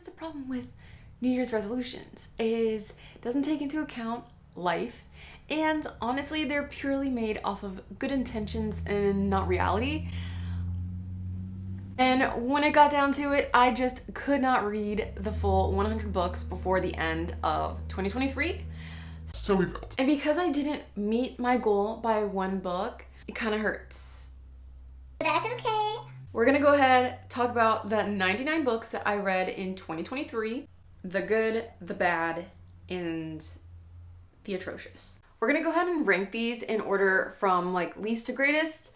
the problem with New Year's resolutions is it doesn't take into account life, and honestly they're purely made off of good intentions and not reality. And when it got down to it, I just could not read the full 100 books before the end of 2023. So we felt. And because I didn't meet my goal by one book, it kind of hurts. That's okay. We're gonna go ahead, talk about the 99 books that I read in 2023. The good, the bad, and the atrocious. We're gonna go ahead and rank these in order from like least to greatest,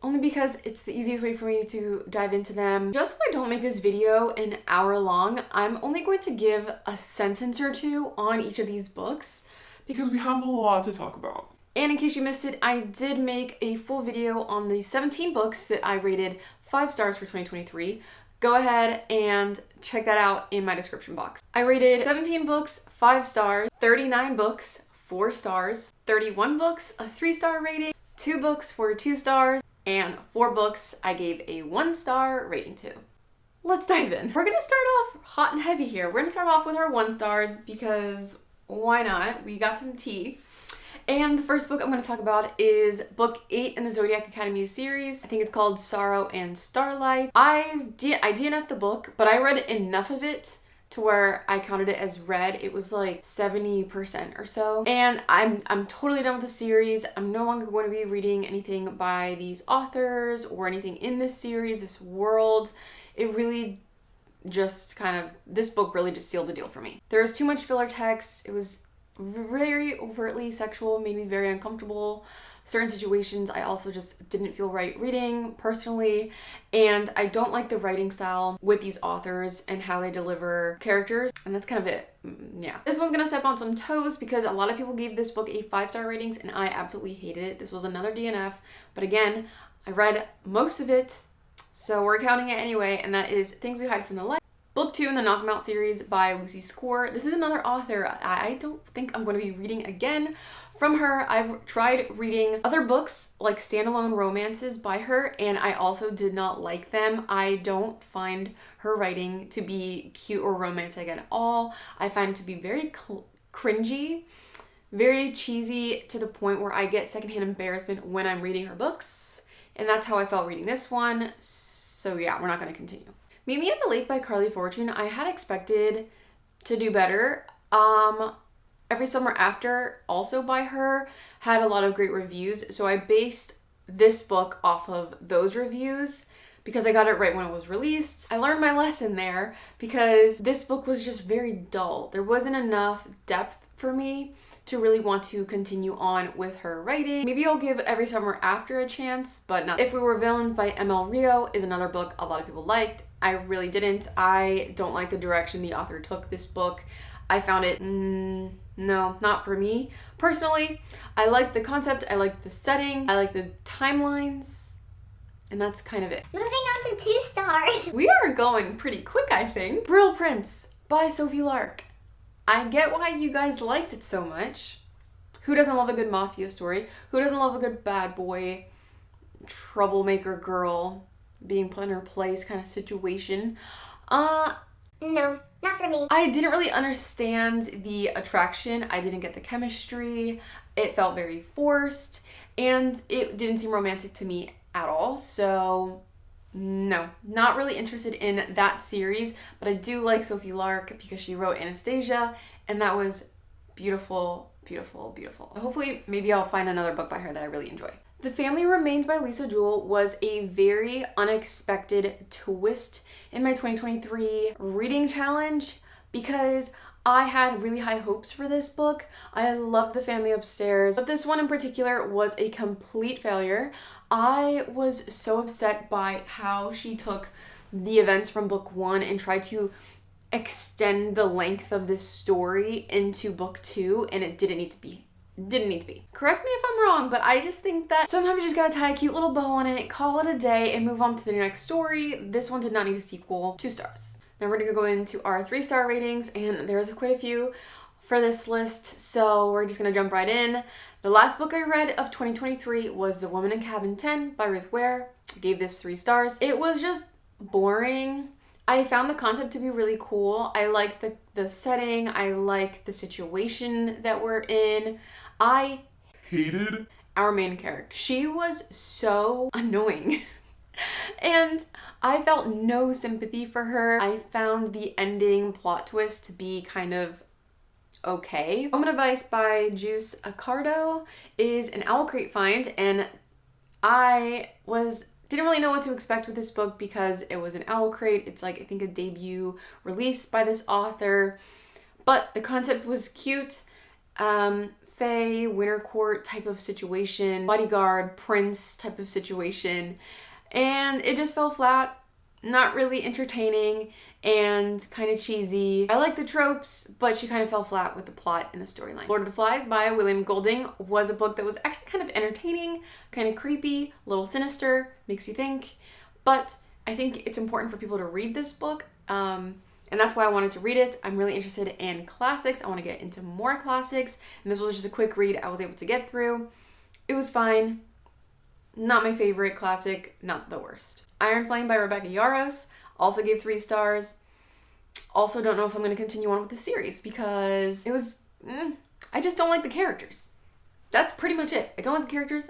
only because it's the easiest way for me to dive into them. Just so I don't make this video an hour long, I'm only going to give a sentence or two on each of these books. Because we have a lot to talk about. And in case you missed it, I did make a full video on the 17 books that I rated 5 stars for 2023. Go ahead and check that out in my description box. I rated 17 books 5 stars, 39 books 4 stars, 31 books a 3-star rating, 2 books were 2 stars, and 4 books I gave a 1-star rating to. Let's dive in. We're gonna start off hot and heavy here. We're gonna start off with our 1 stars because why not? We got some tea. And the first book I'm going to talk about is book 8 in the Zodiac Academy series. I think it's called Sorrow and Starlight. I DNF'd the book, but I read enough of it to where I counted it as read. It was like 70% or so. And I'm totally done with the series. I'm no longer going to be reading anything by these authors or anything in this series, this world. It really just this book really just sealed the deal for me. There was too much filler text. It was very overtly sexual, made me very uncomfortable. Certain situations I also just didn't feel right reading personally, and I don't like the writing style with these authors and how they deliver characters, and that's kind of it. Yeah. This one's gonna step on some toes because a lot of people gave this book a 5-star ratings and I absolutely hated it. This was another DNF, but again, I read most of it, so we're counting it anyway, and that is Things We Hide from the Light. Book 2 in the Knock 'Em Out series by Lucy Score. This is another author I don't think I'm going to be reading again from her. I've tried reading other books like standalone romances by her, and I also did not like them. I don't find her writing to be cute or romantic at all. I find it to be very cringy, very cheesy, to the point where I get secondhand embarrassment when I'm reading her books, and that's how I felt reading this one. So yeah, we're not going to continue. Meet Me at the Lake by Carly Fortune. I had expected to do better. Every Summer After, also by her, had a lot of great reviews. So I based this book off of those reviews because I got it right when it was released. I learned my lesson there because this book was just very dull. There wasn't enough depth for me to really want to continue on with her writing. Maybe I'll give Every Summer After a chance, but not. If We Were Villains by ML Rio is another book a lot of people liked. I really didn't. I don't like the direction the author took this book. I found it, no, not for me. Personally, I liked the concept, I liked the setting, I liked the timelines, and that's kind of it. Moving on to 2 stars. We are going pretty quick, I think. Brill Prince by Sophie Lark. I get why you guys liked it so much. Who doesn't love a good mafia story? Who doesn't love a good bad boy, troublemaker girl, being put in her place kind of situation? No, not for me. I didn't really understand the attraction. I didn't get the chemistry. It felt very forced, and it didn't seem romantic to me at all. So no, not really interested in that series, but I do like Sophie Lark because she wrote Anastasia, and that was beautiful, beautiful, beautiful. Hopefully, maybe I'll find another book by her that I really enjoy. The Family Remains by Lisa Jewell was a very unexpected twist in my 2023 reading challenge because I had really high hopes for this book. I loved The Family Upstairs, but this one in particular was a complete failure. I was so upset by how she took the events from book 1 and tried to extend the length of this story into book 2, and it didn't need to be. Correct me if I'm wrong, but I just think that sometimes you just gotta tie a cute little bow on it, call it a day, and move on to the next story. This one did not need a sequel. 2 stars. Now we're gonna go into our 3-star ratings, and there's quite a few for this list, so we're just gonna jump right in. The last book I read of 2023 was The Woman in Cabin 10 by Ruth Ware. I gave this 3 stars. It was just boring. I found the concept to be really cool. I like the setting. I like the situation that we're in. I Hated our main character. She was so annoying. And I felt no sympathy for her. I found the ending plot twist to be kind of okay. Moment of Ice by Juice Accardo is an Owl Crate find, and I didn't really know what to expect with this book because it was an Owl Crate. It's like, I think, a debut release by this author, but the concept was cute. Fae, Winter Court type of situation, bodyguard, prince type of situation, and it just fell flat. Not really entertaining and kind of cheesy. I like the tropes, but she kind of fell flat with the plot and the storyline. Lord of the Flies by William Golding was a book that was actually kind of entertaining, kind of creepy, a little sinister, makes you think, but I think it's important for people to read this book, and that's why I wanted to read it. I'm really interested in classics. I want to get into more classics, and this was just a quick read I was able to get through. It was fine. Not my favorite classic, not the worst. Iron Flame by Rebecca Yarros, also gave 3 stars. Also don't know if I'm going to continue on with the series because it was, I just don't like the characters. That's pretty much it. I don't like the characters.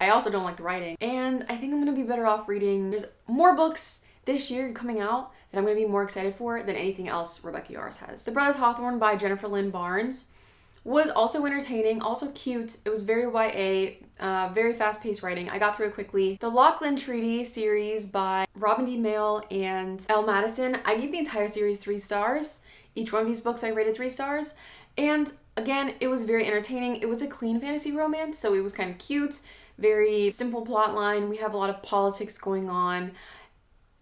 I also don't like the writing. And I think I'm going to be better off reading. There's more books this year coming out that I'm going to be more excited for than anything else Rebecca Yarros has. The Brothers Hawthorne by Jennifer Lynn Barnes was also entertaining, also cute. It was very YA, very fast-paced writing. I got through it quickly. The Lachlan Treaty series by Robin D. Mayle and Elle Madison. I gave the entire series 3 stars. Each one of these books I rated 3 stars. And again, it was very entertaining. It was a clean fantasy romance, so it was kind of cute. Very simple plot line. We have a lot of politics going on.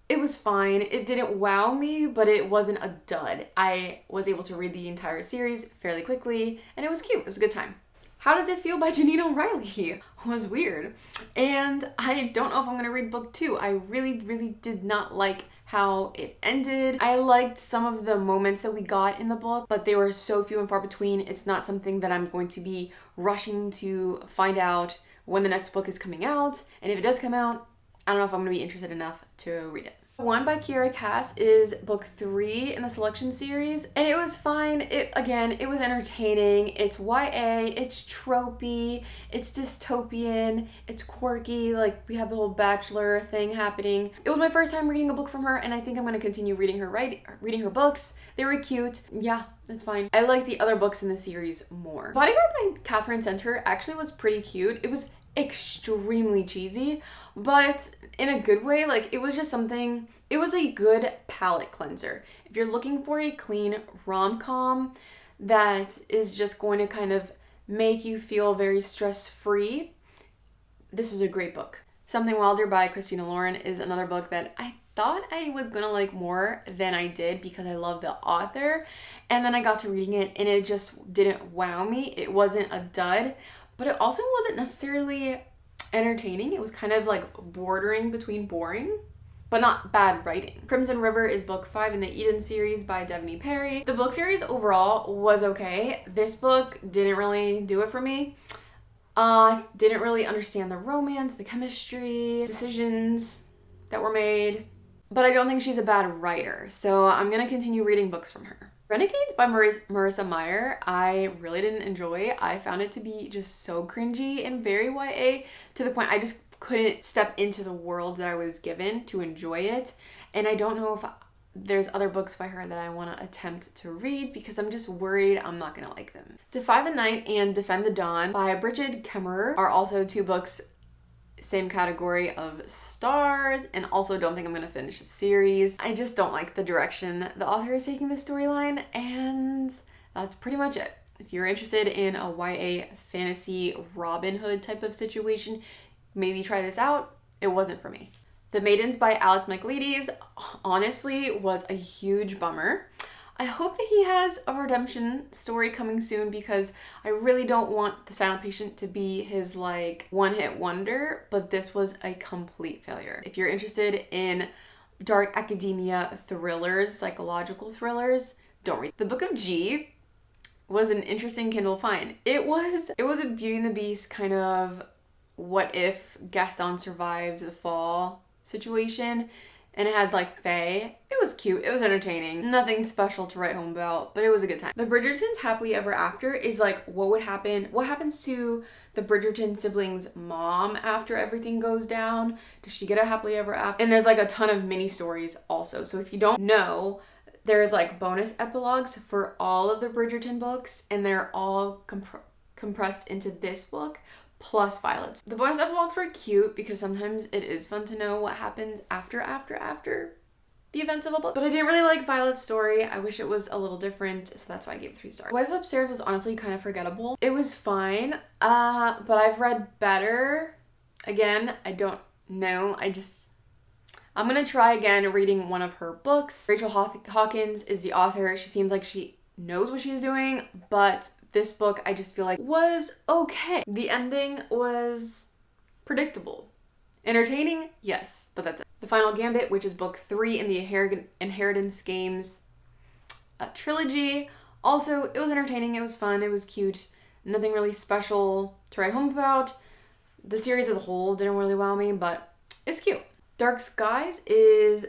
It was fine. It didn't wow me, but it wasn't a dud. I was able to read the entire series fairly quickly, and it was cute. It was a good time. How Does It Feel by Janine O'Reilly was weird. And I don't know if I'm going to read book 2. I really, really did not like how it ended. I liked some of the moments that we got in the book, but they were so few and far between. It's not something that I'm going to be rushing to find out when the next book is coming out. And if it does come out, I don't know if I'm going to be interested enough to read it. One by Kiera Cass is book 3 in the selection series, and it was fine. It was entertaining. It's YA, it's tropey, it's dystopian, it's quirky, like we have the whole bachelor thing happening. It was my first time reading a book from her, and I think I'm going to continue reading her books. They were cute. Yeah, that's fine. I like the other books in the series more. Bodyguard by Catherine Center actually was pretty cute. It was extremely cheesy, but in a good way. Like, it was just something, it was a good palate cleanser. If you're looking for a clean rom-com that is just going to kind of make you feel very stress-free, this is a great book. Something Wilder by Christina Lauren is another book that I thought I was gonna like more than I did because I love the author, and then I got to reading it and it just didn't wow me. It wasn't a dud, but it also wasn't necessarily entertaining. It was kind of like bordering between boring, but not bad writing. Crimson River is book 5 in the Eden series by Devney Perry. The book series overall was okay. This book didn't really do it for me. Didn't really understand the romance, the chemistry, decisions that were made, but I don't think she's a bad writer, so I'm gonna continue reading books from her. Renegades by Marissa Meyer, I really didn't enjoy. I found it to be just so cringy and very YA to the point I just couldn't step into the world that I was given to enjoy it. And I don't know if there's other books by her that I want to attempt to read because I'm just worried I'm not going to like them. Defy the Night and Defend the Dawn by Bridget Kemmerer are also 2 books, same category of stars, and also don't think I'm going to finish the series. I just don't like the direction the author is taking the storyline, and that's pretty much it. If you're interested in a YA fantasy Robin Hood type of situation, maybe try this out. It wasn't for me. The Maidens by Alex Michaelides honestly was a huge bummer. I hope that he has a redemption story coming soon because I really don't want The Silent Patient to be his like one-hit wonder, but this was a complete failure. If you're interested in dark academia thrillers, psychological thrillers, don't read. The Book of G was an interesting Kindle find. It was a Beauty and the Beast kind of what if Gaston survived the fall situation. and it had like Faye. It was cute. It was entertaining. Nothing special to write home about, but it was a good time. The Bridgertons Happily Ever After is like what happens to the Bridgerton siblings' mom after everything goes down? Does she get a happily ever after? And there's like a ton of mini stories also. So if you don't know, there's like bonus epilogues for all of the Bridgerton books, and they're all compressed into this book plus Violet's. The bonus epilogues were cute because sometimes it is fun to know what happens after the events of a book. But I didn't really like Violet's story. I wish it was a little different, so that's why I gave it 3 stars. Wife Upstairs was honestly kind of forgettable. It was fine, but I've read better. Again, I don't know. I'm gonna try again reading one of her books. Rachel Hawkins is the author. She seems like she knows what she's doing, but this book I just feel like was okay. The ending was predictable. Entertaining? Yes, but that's it. The Final Gambit, which is book 3 in the Inheritance Games trilogy. Also, it was entertaining, it was fun, it was cute. Nothing really special to write home about. The series as a whole didn't really wow me, but it's cute. Dark Skies is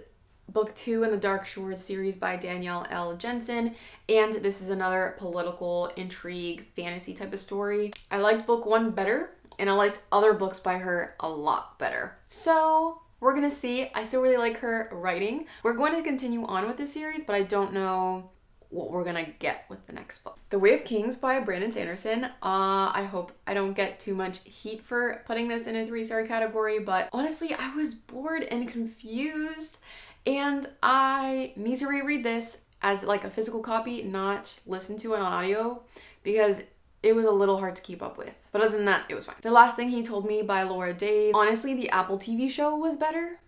book 2 in the Dark Shores series by Danielle L. Jensen, and this is another political intrigue fantasy type of story. I liked book 1 better, and I liked other books by her a lot better. So we're gonna see. I still really like her writing. We're going to continue on with this series, but I don't know what we're gonna get with the next book. The Way of Kings by Brandon Sanderson. I hope I don't get too much heat for putting this in a 3-star category, but honestly, I was bored and confused, and I need to reread this as like a physical copy, not listen to it on audio, because it was a little hard to keep up with. But other than that, it was fine. The Last Thing He Told Me by Laura Dave. Honestly, the Apple TV show was better.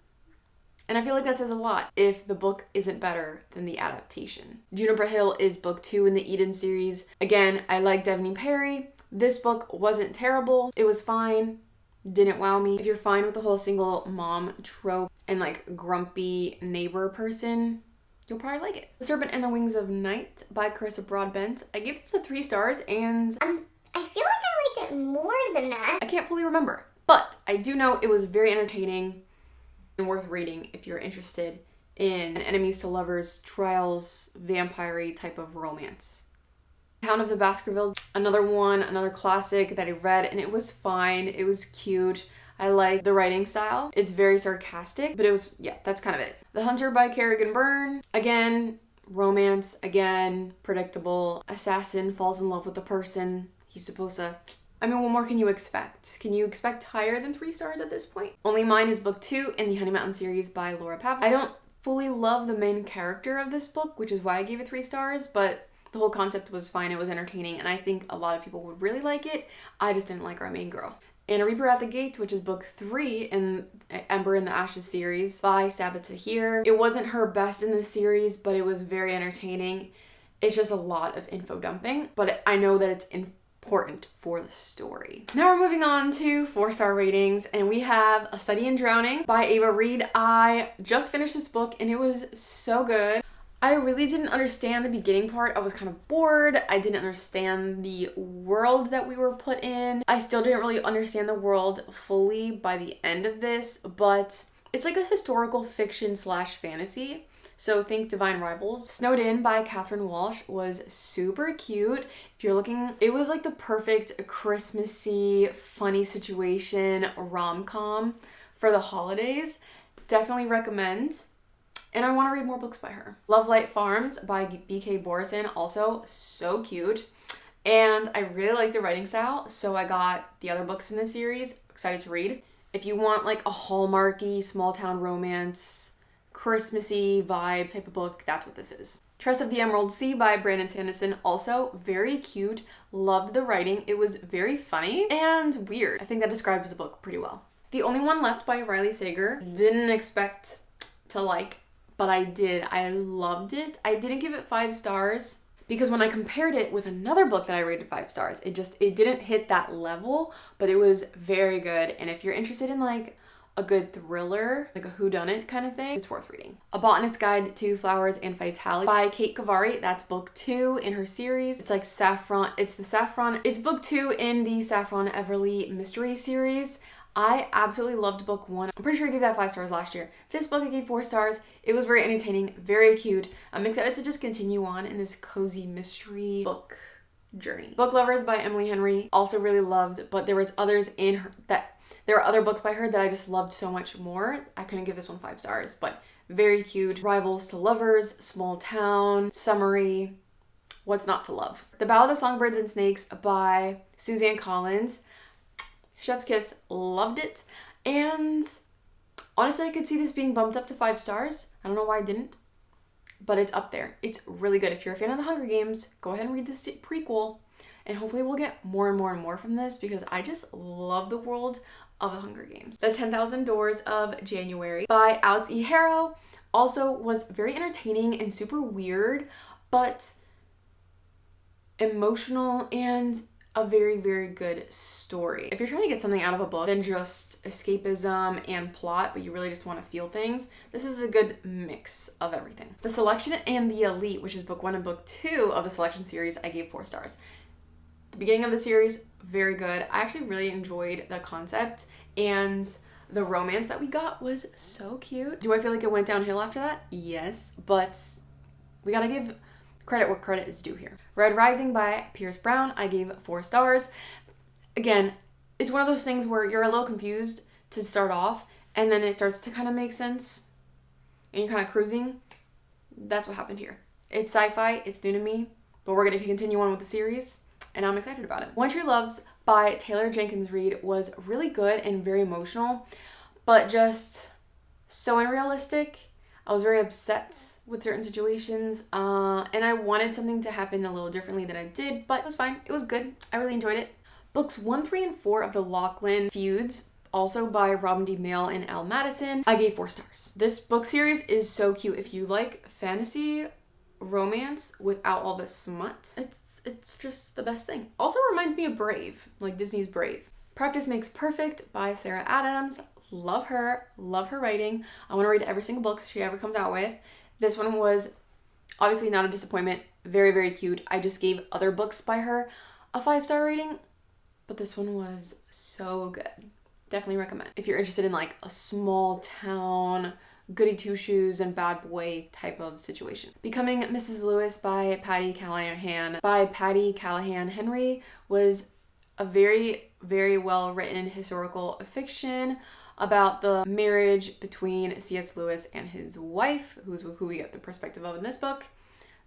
And I feel like that says a lot if the book isn't better than the adaptation. Juniper Hill is book 2 in the Eden series. Again, I like Devney Perry. This book wasn't terrible. It was fine. Didn't wow me. If you're fine with the whole single mom trope and like grumpy neighbor person, you'll probably like it. The Serpent and the Wings of Night by Carissa Broadbent. I gave this a 3 stars, and I feel like I liked it more than that. I can't fully remember, but I do know it was very entertaining and worth reading if you're interested in an enemies to lovers, trials, vampire type of romance. Count of the Baskerville, another classic that I read, and it was fine. It was cute. I like the writing style. It's very sarcastic, but it was, yeah, that's kind of it. The Hunter by Kerrigan Byrne. Again, romance. Again, predictable. Assassin falls in love with the person he's supposed to... I mean, what more can you expect? Can you expect higher than 3 stars at this point? Only Mine is book 2 in the Honey Mountain series by Laura Pavlik. I don't fully love the main character of this book, which is why I gave it 3 stars, but the whole concept was fine. It was entertaining, and I think a lot of people would really like it. I just didn't like our main girl. And A Reaper at the Gates, which is book 3 in Ember in the Ashes series by Sabaa Tahir. It wasn't her best in this series, but it was very entertaining. It's just a lot of info dumping, but I know that it's important for the story. Now we're moving on to 4-star ratings, and we have A Study in Drowning by Ava Reed. I just finished this book, and it was so good. I really didn't understand the beginning part. I was kind of bored. I didn't understand the world that we were put in. I still didn't really understand the world fully by the end of this, but it's like a historical fiction / fantasy. So think Divine Rivals. Snowed In by Catherine Walsh was super cute. If you're looking, it was like the perfect Christmassy, funny situation rom-com for the holidays. Definitely recommend. And I want to read more books by her. Love Light Farms by B.K. Borison, also so cute. And I really like the writing style, so I got the other books in this series. Excited to read. If you want like a Hallmarky, small town romance, Christmassy vibe type of book, that's what this is. Tress of the Emerald Sea by Brandon Sanderson, also very cute. Loved the writing. It was very funny and weird. I think that describes the book pretty well. The Only One Left by Riley Sager. Didn't expect to like, but I did. I loved it. I didn't give it 5 stars because when I compared it with another book that I rated 5 stars, it didn't hit that level, but it was very good. And if you're interested in like a good thriller, like a whodunit kind of thing, it's worth reading. A Botanist's Guide to Flowers and Vitality by Kate Kavari. That's book 2 in her series. It's like Saffron. It's book 2 in the Saffron Everly mystery series. I absolutely loved book 1. I'm pretty sure I gave that 5 stars last year. This book I gave 4 stars. It was very entertaining, very cute. I'm excited to just continue on in this cozy mystery book journey. Book Lovers by Emily Henry, also really loved, but there was others in her there are other books by her that I just loved so much more. I couldn't give this one 5 stars, but very cute. Rivals to Lovers, Small Town, Summary, what's not to love? The Ballad of Songbirds and Snakes by Suzanne Collins. Chef's kiss, loved it. And honestly, I could see this being bumped up to 5 stars. I don't know why I didn't, but it's up there. It's really good. If you're a fan of the Hunger Games, go ahead and read this prequel, and hopefully we'll get more and more and more from this because I just love the world of the Hunger Games. The 10,000 Doors of January by Alex E. Harrow also was very entertaining and super weird, but emotional and a very, very good story. If you're trying to get something out of a book than just escapism and plot, but you really just want to feel things, this is a good mix of everything. The Selection and the Elite, which is book 1 and book 2 of the Selection series, I gave 4 stars. The beginning of the series, very good. I actually really enjoyed the concept, and the romance that we got was so cute. Do I feel like it went downhill after that? Yes, but we gotta give credit where credit is due here. Red Rising by Pierce Brown, I gave 4 stars. Again, it's one of those things where you're a little confused to start off, and then it starts to kind of make sense, and you're kind of cruising. That's what happened here. It's sci-fi, it's new to me, but we're gonna continue on with the series, and I'm excited about it. One True Loves by Taylor Jenkins Reid was really good and very emotional, but just so unrealistic. I was very upset with certain situations, and I wanted something to happen a little differently than I did, but it was fine. It was good. I really enjoyed it. Books 1, 3, and 4 of the Lachlan Feuds, also by Robin D. Mayle and Elle Madison, I gave 4 stars. This book series is so cute. If you like fantasy romance without all the smut, it's just the best thing. Also reminds me of Brave, like Disney's Brave. Practice Makes Perfect by Sarah Adams. Love her writing. I want to read every single book she ever comes out with. This one was obviously not a disappointment. Very, very cute. I just gave other books by her a 5-star rating, but this one was so good. Definitely recommend. If you're interested in like a small town, goody two-shoes and bad boy type of situation. Becoming Mrs. Lewis by Patty Callahan Henry was a very, very well written historical fiction about the marriage between C.S. Lewis and his wife, who we get the perspective of in this book.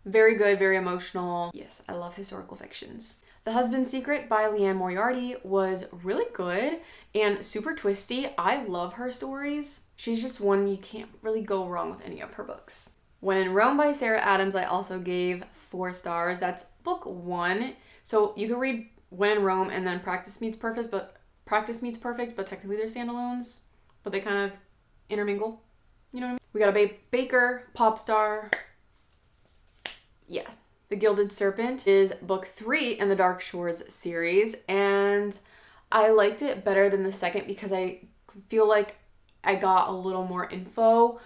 Very good, very emotional. Yes, I love historical fictions. The Husband's Secret by Leanne Moriarty was really good and super twisty. I love her stories. She's just one you can't really go wrong with any of her books. When in Rome by Sarah Adams, I also gave 4 stars. That's book 1. So you can read When in Rome and then Practice Meets Perfect, but technically they're standalones, but they kind of intermingle. You know what I mean? We got a Baker, Pop Star. Yes. The Gilded Serpent is book 3 in the Dark Shores series, and I liked it better than the second because I feel like I got a little more info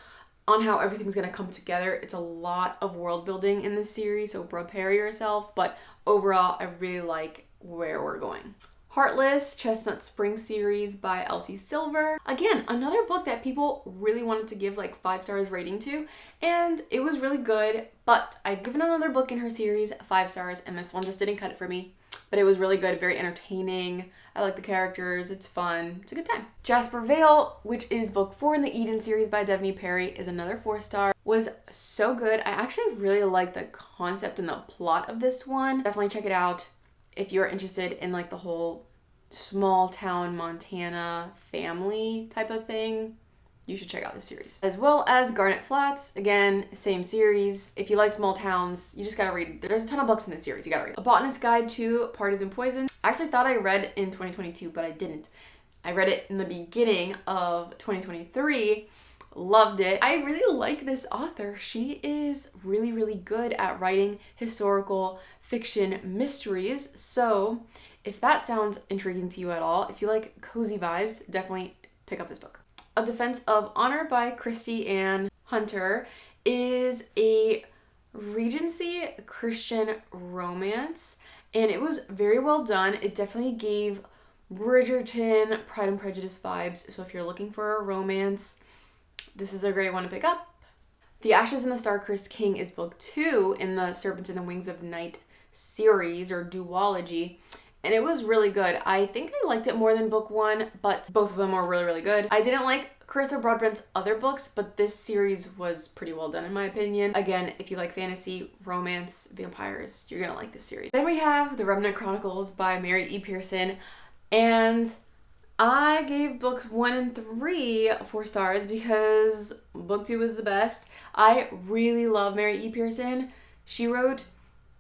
on how everything's going to come together. It's a lot of world building in this series, so prepare yourself, but overall, I really like where we're going. Heartless, Chestnut Spring series by Elsie Silver. Again, another book that people really wanted to give like 5 stars rating to, and it was really good, but I've given another book in her series 5 stars, and this one just didn't cut it for me. But it was really good, very entertaining. I like the characters, it's fun, it's a good time. Jasper Vale, which is book 4 in the Eden series by Devney Perry, is another 4-star. Was so good. I actually really like the concept and the plot of this one. Definitely check it out if you're interested in like the whole small town Montana family type of thing. You should check out this series. As well as Garnet Flats, again, same series. If you like small towns, you just gotta read. There's a ton of books in this series, you gotta read. A Botanist's Guide to Parties and Poisons. I actually thought I read in 2022, but I didn't. I read it in the beginning of 2023. Loved it. I really like this author. She is really, really good at writing historical fiction mysteries. So if that sounds intriguing to you at all, if you like cozy vibes, definitely pick up this book. A Defense of Honor by Christy Ann Hunter is a Regency Christian romance, and it was very well done. It definitely gave Bridgerton, Pride and Prejudice vibes. So if you're looking for a romance, this is a great one to pick up. The Ashes and the Star-Cursed King is book 2 in the Serpent and the Wings of Night series or duology. And it was really good. I think I liked it more than book 1, but both of them were really, really good. I didn't like Carissa Broadbent's other books, but this series was pretty well done in my opinion. Again, if you like fantasy, romance, vampires, you're gonna like this series. Then we have The Remnant Chronicles by Mary E. Pearson, and I gave books 1 and 3 4 stars because book 2 was the best. I really love Mary E. Pearson. She wrote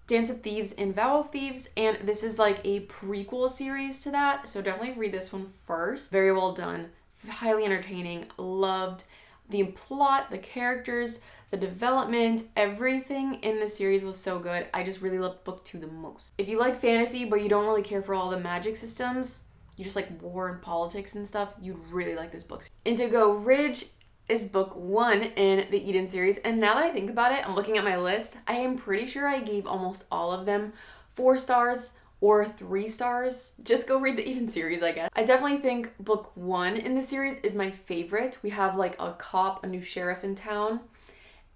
Dance of Thieves and Vow of Thieves, and this is like a prequel series to that, so definitely read this one first. Very well done, highly entertaining, loved the plot, the characters, the development, everything in the series was so good. I just really loved book 2 the most. If you like fantasy but you don't really care for all the magic systems, you just like war and politics and stuff, you'd really like this book. Indigo Ridge is book 1 in the Eden series, and now that I think about it, I'm looking at my list, I am pretty sure I gave almost all of them 4 stars or 3 stars. Just go read the Eden series, I guess. I definitely think book 1 in the series is my favorite. We have like a cop, a new sheriff in town,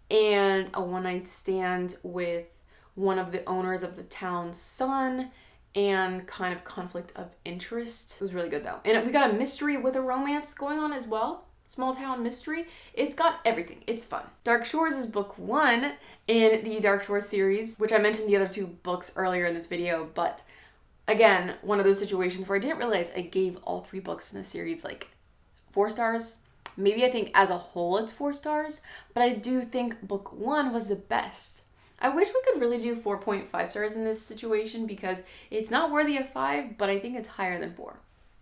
and a one-night stand with one of the owners of the town's son, and kind of conflict of interest. It was really good though. And we got a mystery with a romance going on as well. Small town mystery. It's got everything. It's fun. Dark Shores is book 1 in the Dark Shores series, which I mentioned the other 2 books earlier in this video, but again, one of those situations where I didn't realize I gave all 3 books in the series like 4 stars. Maybe I think as a whole it's 4 stars, but I do think book 1 was the best. I wish we could really do 4.5 stars in this situation because it's not worthy of 5, but I think it's higher than 4.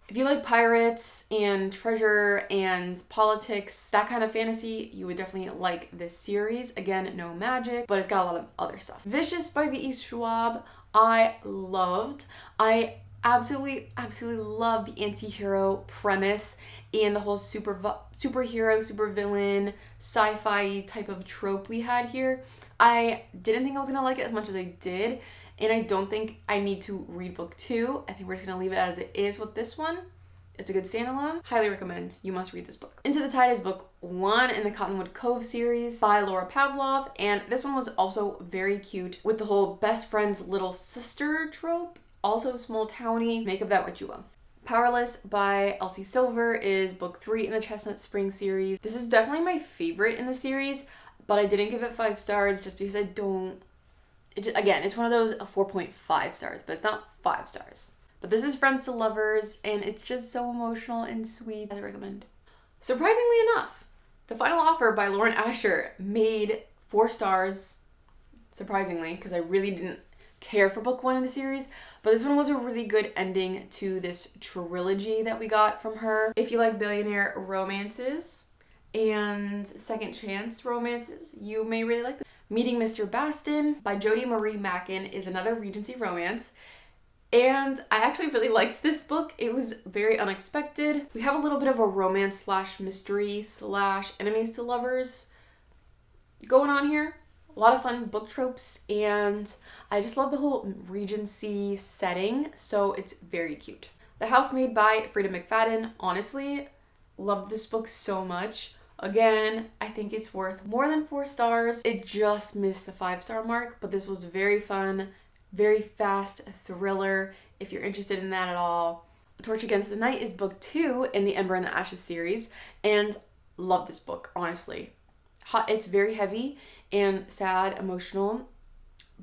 If you like pirates and treasure and politics, that kind of fantasy, you would definitely like this series. Again, no magic, but it's got a lot of other stuff. Vicious by V.E. Schwab, I loved. I absolutely love the anti-hero premise and the whole superhero, supervillain, sci-fi type of trope we had here. I didn't think I was gonna like it as much as I did, and I don't think I need to read book 2. I think we're just gonna leave it as it is with this one. It's a good standalone. Highly recommend. You must read this book. Into the Tide is book 1 in the Cottonwood Cove series by Laura Pavlov, and this one was also very cute with the whole best friend's little sister trope. Also small towny. Make of that what you will. Powerless by Elsie Silver is book 3 in the Chestnut Spring series. This is definitely my favorite in the series, but I didn't give it 5 stars just because I don't... Again, it's one of those 4.5 stars, but it's not 5 stars. But this is Friends to Lovers, and it's just so emotional and sweet. I recommend. Surprisingly enough, The Final Offer by Lauren Asher made 4 stars, surprisingly, because I really didn't care for book 1 in the series, but this one was a really good ending to this trilogy that we got from her. If you like billionaire romances and second chance romances, you may really like this. Meeting Mr. Baston by Jodie Marie Mackin is another Regency romance, and I actually really liked this book. It was very unexpected. We have a little bit of a romance slash mystery slash enemies to lovers going on here. A lot of fun book tropes, and I just love the whole Regency setting, so it's very cute. The Housemaid by Frida McFadden. Honestly, loved this book so much. Again, I think it's worth more than 4 stars. It just missed the 5-star mark, but this was very fun, very fast thriller, if you're interested in that at all. A Torch Against the Night is book 2 in the Ember and the Ashes series, and love this book, honestly. It's very heavy and sad, emotional,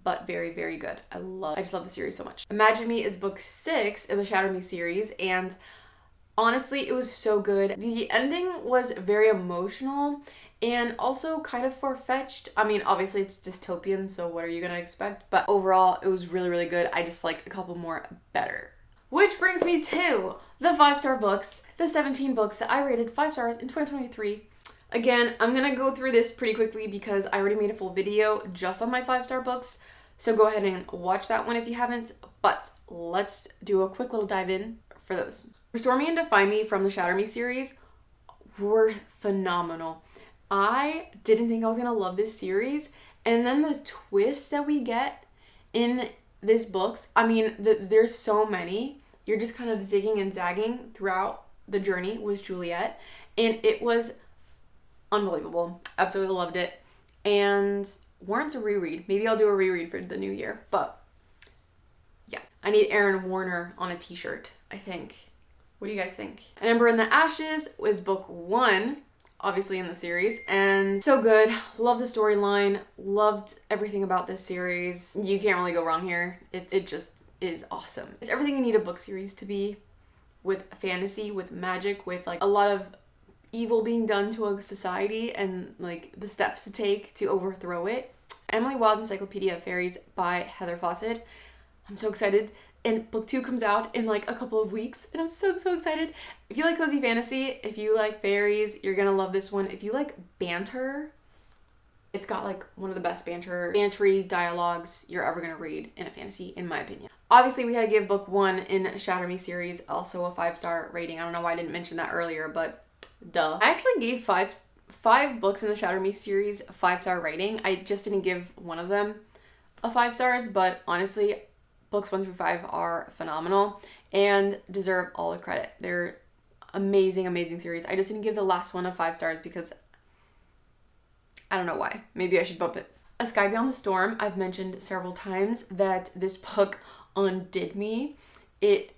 but very, very good. I just love the series so much. Imagine Me is book 6 in the Shatter Me series, and honestly, it was so good. The ending was very emotional and also kind of far-fetched. I mean, obviously it's dystopian, so what are you gonna expect? But overall, it was really, really good. I just liked a couple more better. Which brings me to the 5-star books, the 17 books that I rated 5 stars in 2023. Again, I'm gonna go through this pretty quickly because I already made a full video just on my 5-star books, so go ahead and watch that one if you haven't, but let's do a quick little dive in for those. Restore Me and Define Me from the Shatter Me series were phenomenal. I didn't think I was gonna love this series, and then the twists that we get in these books, I mean, there's so many, You're just kind of zigging and zagging throughout the journey with Juliet, and it was unbelievable. Absolutely loved it, and warrants a reread. Maybe I'll do a reread for the new year, but yeah. I need Aaron Warner on a t-shirt, I think. What do you guys think? An Ember in the Ashes was book 1, obviously in the series, and so good. Love the storyline. Loved everything about this series. You can't really go wrong here. It just is awesome. It's everything you need a book series to be, with fantasy, with magic, with like a lot of evil being done to a society and like the steps to take to overthrow it. Emily Wild's Encyclopedia of Fairies by Heather Fawcett. I'm so excited. And book 2 comes out in like a couple of weeks, and I'm so excited. If you like cozy fantasy, if you like fairies, you're gonna love this one. If you like banter, it's got like one of the best bantery dialogues you're ever gonna read in a fantasy, in my opinion. Obviously, we had to give book 1 in Shatter Me series also a 5-star rating. I don't know why I didn't mention that earlier, but duh. I actually gave five books in the Shatter Me series a 5-star rating. I just didn't give one of them a 5 stars, but honestly, books 1 through 5 are phenomenal and deserve all the credit. They're amazing series. I just didn't give the last one a 5 stars because I don't know why. Maybe I should bump it. A Sky Beyond the Storm. I've mentioned several times that this book undid me. It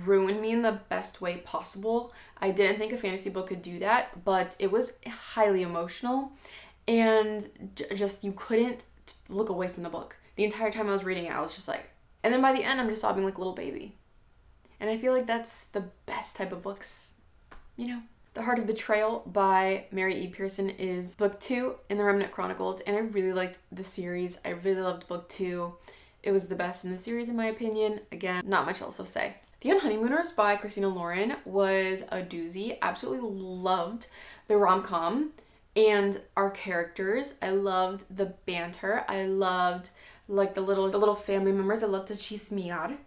ruined me in the best way possible. I didn't think a fantasy book could do that, but it was highly emotional, and just you couldn't look away from the book. The entire time I was reading it, I was just like, and then by the end, I'm just sobbing like a little baby. And I feel like that's the best type of books, you know. The Heart of Betrayal by Mary E. Pearson is book 2 in the Remnant Chronicles, and I really liked the series. I really loved book 2. It was the best in the series, in my opinion. Again, not much else to say. The Unhoneymooners by Christina Lauren was a doozy. Absolutely loved the rom-com and our characters. I loved the banter. I loved like the little family members. I loved to chismear.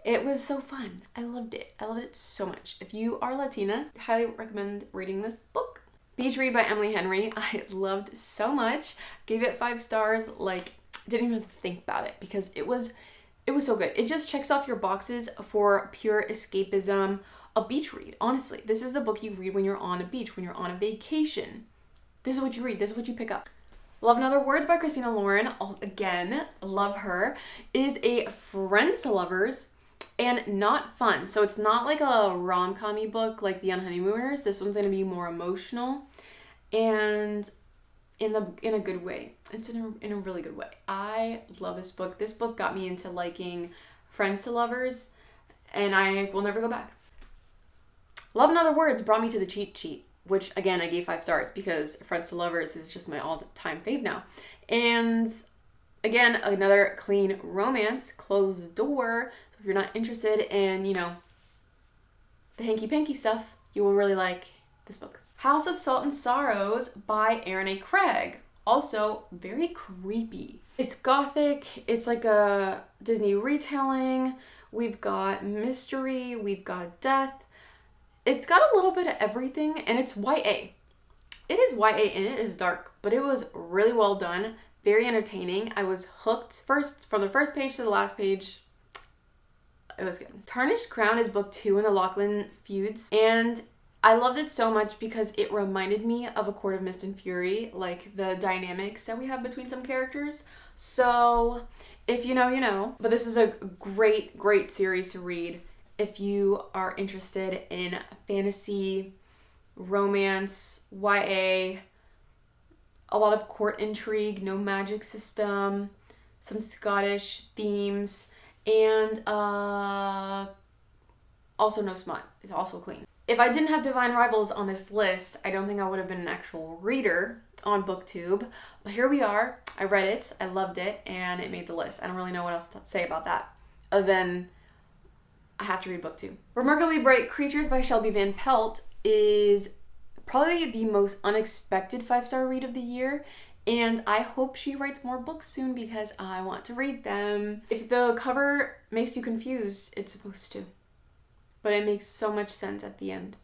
It was so fun. I loved it. I loved it so much. If you are Latina, I highly recommend reading this book. Beach Read by Emily Henry. I loved so much. Gave it 5 stars. Like, didn't even have to think about it because it was so good. It just checks off your boxes for pure escapism. A beach read. Honestly, this is the book you read when you're on a beach, when you're on a vacation. This is what you read. This is what you pick up. Love and Other Words by Christina Lauren. Again, love her. Is a friends to lovers and not fun. So it's not like a rom-com-y book like The Unhoneymooners. This one's going to be more emotional and in a good way. It's in a really good way. I love this book. This book got me into liking friends to lovers, and I will never go back. Love and Other Words brought me to the cheat sheet, which again I gave 5 stars because Friends to Lovers is just my all-time fave now. And again, another clean romance, closed door. So if you're not interested in, you know, the hanky-panky stuff, you will really like this book. House of Salt and Sorrows by Erin A. Craig. Also very creepy. It's gothic. It's like a Disney retelling. We've got mystery. We've got death. It's got a little bit of everything, and it's YA. It is YA and it is dark, but it was really well done. Very entertaining. I was hooked from the first page to the last page. It was good. Tarnished Crown is book 2 in the Lachlan feuds, and I loved it so much because it reminded me of A Court of Mist and Fury, like the dynamics that we have between some characters. So if you know, you know. But this is a great series to read if you are interested in fantasy, romance, YA, a lot of court intrigue, no magic system, some Scottish themes, and also no smut. It's also clean. If I didn't have Divine Rivals on this list, I don't think I would have been an actual reader on booktube. But here we are. I read it, I loved it, and it made the list. I don't really know what else to say about that other than I have to read book 2. Remarkably Bright Creatures by Shelby Van Pelt is probably the most unexpected 5-star read of the year, and I hope she writes more books soon because I want to read them. If the cover makes you confused, it's supposed to. But it makes so much sense at the end.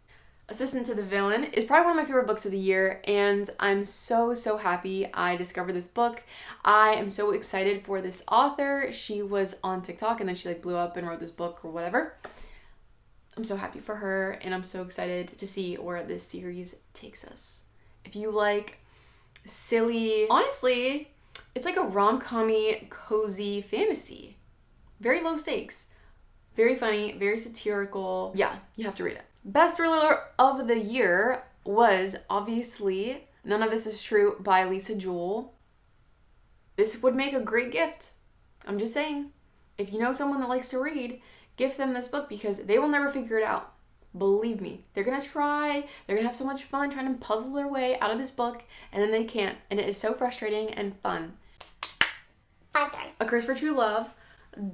Assistant to the Villain is probably one of my favorite books of the year, and I'm so happy I discovered this book. I am so excited for this author. She was on TikTok and then she like blew up and wrote this book or whatever. I'm so happy for her, and I'm so excited to see where this series takes us. If you like silly, honestly, it's like a rom-com-y, cozy fantasy. Very low stakes. Very funny, very satirical. Yeah, you have to read it. Best thriller of the year was obviously None of This Is True by Lisa Jewell. This would make a great gift. I'm just saying. If you know someone that likes to read, gift them this book because they will never figure it out. Believe me. They're going to try. They're going to have so much fun trying to puzzle their way out of this book, and then they can't. And it is so frustrating and fun. 5 stars. A Curse for True Love.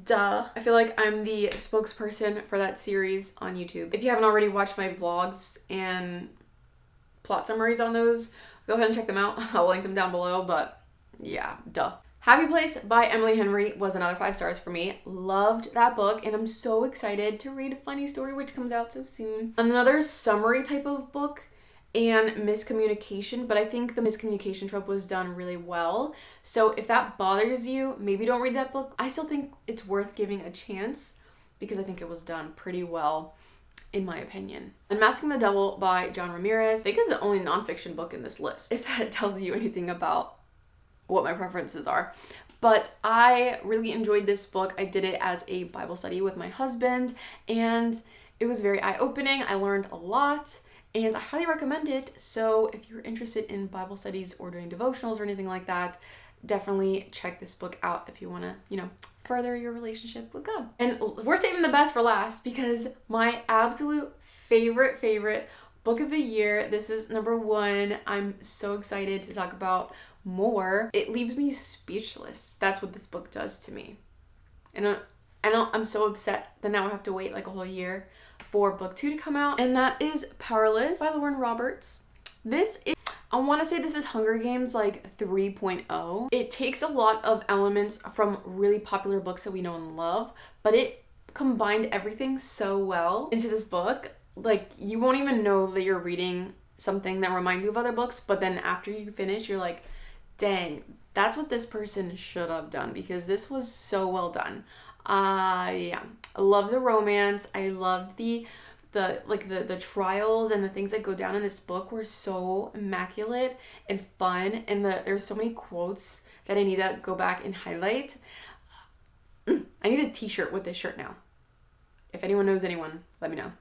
Duh. I feel like I'm the spokesperson for that series on YouTube. If you haven't already watched my vlogs and plot summaries on those, go ahead and check them out. I'll link them down below, but yeah, duh. Happy Place by Emily Henry was another 5 stars for me. Loved that book, and I'm so excited to read A Funny Story, which comes out so soon. Another summary type of book and miscommunication, but I think the miscommunication trope was done really well. So if that bothers you, maybe don't read that book. I still think it's worth giving a chance because I think it was done pretty well, in my opinion. Unmasking the Devil by John Ramirez, I think is the only nonfiction book in this list, if that tells you anything about what my preferences are. But I really enjoyed this book. I did it as a Bible study with my husband, and it was very eye-opening. I learned a lot, and I highly recommend it. So if you're interested in Bible studies or doing devotionals or anything like that, definitely check this book out if you want to, further your relationship with God. And we're saving the best for last because my absolute favorite book of the year, this is number 1. I'm so excited to talk about more. It leaves me speechless. That's what this book does to me. And I'm so upset that now I have to wait like a whole year for book 2 to come out, and that is Powerless by Lauren Roberts. I want to say this is Hunger Games like 3.0. It takes a lot of elements from really popular books that we know and love, but it combined everything so well into this book. Like, you won't even know that you're reading something that reminds you of other books, but then after you finish, you're like, dang, that's what this person should have done, because this was so well done. Yeah, I love the romance. I love the trials and the things that go down in this book were so immaculate and fun, and there's so many quotes that I need to go back and highlight. I need a t-shirt with this shirt now. If anyone knows anyone, let me know.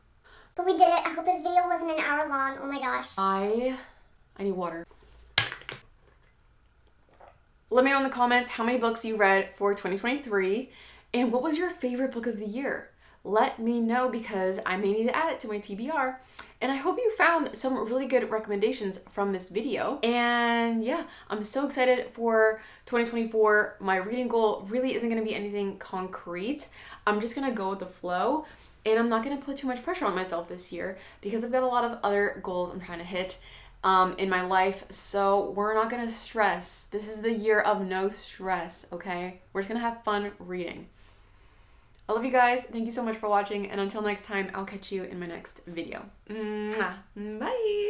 But we did it. I hope this video wasn't an hour long. Oh my gosh. I need water. Let me know in the comments how many books you read for 2023 and what was your favorite book of the year. Let me know because I may need to add it to my TBR. And I hope you found some really good recommendations from this video. And yeah, I'm so excited for 2024. My reading goal really isn't going to be anything concrete. I'm just going to go with the flow. And I'm not going to put too much pressure on myself this year because I've got a lot of other goals I'm trying to hit in my life. So we're not going to stress. This is the year of no stress, okay? We're just going to have fun reading. I love you guys. Thank you so much for watching. And until next time, I'll catch you in my next video. Mwah. Bye.